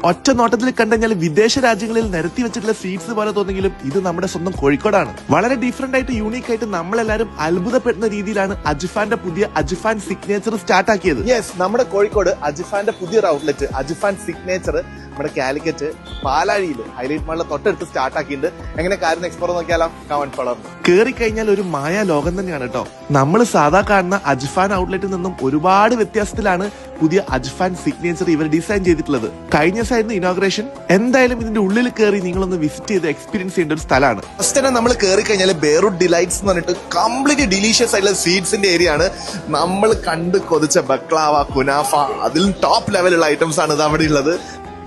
ഒറ്റ നോട്ടത്തിൽ കണ്ടുകഴിഞ്ഞാൽ വിദേശ രാജ്യങ്ങളിൽ നിരത്തി വെച്ചിട്ടുള്ള സ്വീറ്റ്സ് പോലെ തോന്നെങ്കിലും ഇത് നമ്മുടെ സ്വന്തം കോഴിക്കോടാണ്. വളരെ ഡിഫറെന്റ് ആയിട്ട് യൂണീക്ക് ആയിട്ട് നമ്മളെല്ലാരും അത്ഭുതപ്പെടുന്ന രീതിയിലാണ് അജിഫാന്റെ പുതിയ അജിഫാൻ സിഗ്നേച്ചർ സ്റ്റാർട്ട് ആക്കിയത്. യെസ്, നമ്മുടെ കോഴിക്കോട് അജിഫാന്റെ പുതിയൊരു ഔട്ട്ലെറ്റ് അജിഫാൻ സിഗ്നേച്ചർ നമ്മുടെ കാലിക്കറ്റ് പാലാഴിയിൽ ഹൈലൈറ്റ് മാളിലെ തൊട്ടടുത്ത് സ്റ്റാർട്ട് ആക്കിയിട്ടുണ്ട്. എങ്ങനെ കാര്യം എക്സ്പ്ലോർ നോക്കിയാലോ? Comment follow. കേറി കഴിഞ്ഞാൽ ഒരു മായാ ലോകം തന്നെയാണ് കേട്ടോ. നമ്മൾ സാധാ കാണുന്ന അജിഫാൻ ഔട്ട്ലെറ്റിൽ നിന്നും ഒരുപാട് വ്യത്യാസത്തിലാണ് പുതിയ അജിഫാൻ സിഗ്നേച്ചർ ഇവർ ഡിസൈൻ ചെയ്തിട്ടുള്ളത്. കഴിഞ്ഞ ദിവസമായിരുന്നു ഇനോഗ്രേഷൻ. എന്തായാലും ഇതിന്റെ ഉള്ളിൽ കയറി നിങ്ങളൊന്ന് വിസിറ്റ് ചെയ്ത് എക്സ്പീരിയൻസ് ചെയ്യേണ്ട ഒരു സ്ഥലമാണ്. ഫസ്റ്റ് തന്നെ നമ്മൾ കയറി കഴിഞ്ഞാൽ ബെയ്റൂട്ട് ഡിലൈറ്റ്സ് എന്ന് പറഞ്ഞിട്ട് കംപ്ലീറ്റ് ഡിലീഷ്യസ് ആയിട്ടുള്ള സ്വീറ്റ്സിന്റെ ഏരിയ ആണ്. നമ്മൾ കണ്ട് കൊതിച്ച ബക്ലാവ, കുനാഫ, അതിലും ടോപ്പ് ലെവലുള്ള ഐറ്റംസ് ആണ് ഇത് അവിടെ ഉള്ളത്.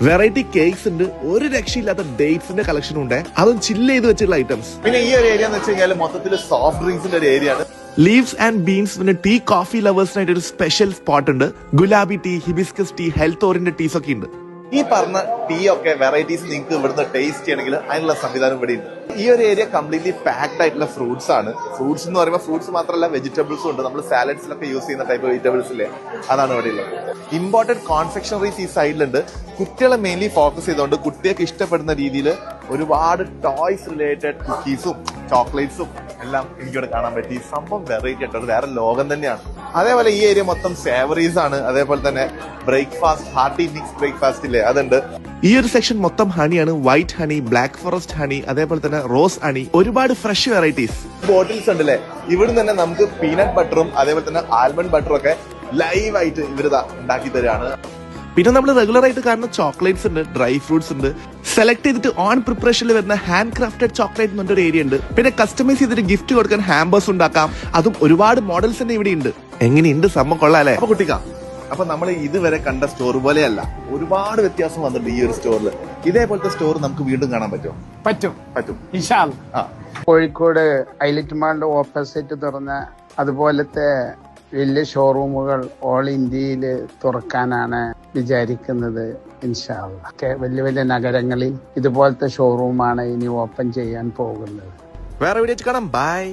വെറൈറ്റി കേക്ക്സ് ഉണ്ട്, ഒരു രക്ഷയില്ലാത്ത ഡേറ്റ്സിന്റെ കളക്ഷനും ഉണ്ട്, അതും ചില്ല് ചെയ്ത് വെച്ചിട്ടുള്ള ഐറ്റംസ്. പിന്നെ ഈ ഒരു ഏരിയ എന്ന് വെച്ച് കഴിഞ്ഞാൽ മൊത്തത്തിൽ സോഫ്റ്റ് ഡ്രിങ്ക്സിന്റെ ഒരു ഏരിയ ആണ്. ലീവ്സ് ആൻഡ് ബീൻസ്, പിന്നെ ടീ കോഫി ലവേഴ്സിനായിട്ട് ഒരു സ്പെഷ്യൽ സ്പോട്ട് ഉണ്ട്. Gulabi tea, hibiscus tea, health oriented teas ഒക്കെ ഉണ്ട്. ഈ പറഞ്ഞ ടീ ഒക്കെ വെറൈറ്റീസ് നിങ്ങൾക്ക് ഇവിടുന്ന് ടേസ്റ്റ് ചെയ്യണമെങ്കിൽ അതിനുള്ള സംവിധാനം ഇവിടെ ഉണ്ട്. ഈ ഒരു ഏരിയ കംപ്ലീറ്റ്ലി പാക്ഡ് ആയിട്ടുള്ള ഫ്രൂട്ട്സ് ആണ്. ഫ്രൂട്ട്സ് എന്ന് പറയുമ്പോൾ ഫ്രൂട്ട്സ് മാത്രമല്ല വെജിറ്റബിൾസും ഉണ്ട്. നമ്മൾ സാലഡ്സിലൊക്കെ യൂസ് ചെയ്യുന്ന ടൈപ്പ് വെജിറ്റബിൾസ് ഇല്ലേ, അതാണ് ഇവിടെ ഉള്ളത്. ഇമ്പോർട്ടന്റ് കോൺഫെക്ഷണറീസ് ഈ സൈഡിലുണ്ട്. കുട്ടികളെ മെയിൻലി ഫോക്കസ് ചെയ്തുകൊണ്ട് കുട്ടികൾക്ക് ഇഷ്ടപ്പെടുന്ന രീതിയിൽ ഒരുപാട് ടോയ്സ് റിലേറ്റഡ് കുക്കീസും ചോക്ലേറ്റ്സും എല്ലാം എനിക്കിവിടെ കാണാൻ പറ്റി. സംഭവം വെറൈറ്റി ആയിട്ട് വേറെ ലോകം തന്നെയാണ്. അതേപോലെ ഈ ഏരിയ മൊത്തം സേവറീസ് ആണ്. അതേപോലെ തന്നെ ബ്രേക്ക്ഫാസ്റ്റ്, ഹാർട്ടി മിക്സ് ബ്രേക്ക്ഫാസ്റ്റ് ഇല്ലേ, അതുണ്ട്. ഈ ഒരു സെക്ഷൻ മൊത്തം ഹണിയാണ്. White honey, black forest honey, അതേപോലെ തന്നെ റോസ് ഹണി, ഒരുപാട് ഫ്രഷ് വെറൈറ്റീസ്. ബോട്ടിൽസ് ഉണ്ടല്ലേ, ഇവിടുന്ന് തന്നെ നമുക്ക് പീനട്ട് ബട്ടറും അതേപോലെ തന്നെ ആൽമണ്ട് ബട്ടറും ഒക്കെ ലൈവായിട്ട് ഇവരിതാ ഉണ്ടാക്കി തരാണ്. പിന്നെ നമ്മൾ റെഗുലർ ആയിട്ട് കാണുന്ന ചോക്ലേറ്റ്സ് ഉണ്ട്, ഡ്രൈ ഫ്രൂട്ട്സ് ഉണ്ട്. സെലക്ട് ചെയ്തിട്ട് ഓൺ പ്രിപ്പറേഷനിൽ വരുന്ന ഹാൻഡ് ക്രാഫ്റ്റഡ് ചോക്ലേറ്റ് എന്ന് പറഞ്ഞൊരു ഏരിയ ഉണ്ട്. പിന്നെ കസ്റ്റമൈസ് ചെയ്തിട്ട് ഗിഫ്റ്റ് കൊടുക്കാൻ ഹാമ്പേഴ്സ് ഉണ്ടാക്കാം. അതും ഒരുപാട് മോഡൽസ് തന്നെ ഇവിടെ ഉണ്ട്. എങ്ങനെയുണ്ട് സംഭവം? കൊള്ളാല്ലേ? അപ്പൊ കുട്ടിക്കാം. അപ്പൊ നമ്മൾ ഇതുവരെ കണ്ട സ്റ്റോർ പോലെയല്ല, ഒരുപാട് വ്യത്യാസം വന്നിട്ടുണ്ട് ഈ ഒരു സ്റ്റോറിൽ. ഇതേപോലത്തെ സ്റ്റോർ നമുക്ക് വീണ്ടും കാണാൻ പറ്റുമോ? പറ്റും. കോഴിക്കോട് ഹൈലൈറ്റ് മാളിന്റെ ഓപ്പോസിറ്റ് തുറന്ന അതുപോലത്തെ വലിയ ഷോറൂമുകൾ ഓൾ ഇന്ത്യയിൽ തുറക്കാനാണ് വിചാരിക്കുന്നത്. ഇൻഷാ അല്ലാഹ് വലിയ വലിയ നഗരങ്ങളിൽ ഇതുപോലത്തെ ഷോറൂമാണ് ഇനി ഓപ്പൺ ചെയ്യാൻ പോകുന്നത്. വേറെ വീഡിയോ കാണാം. ബൈ.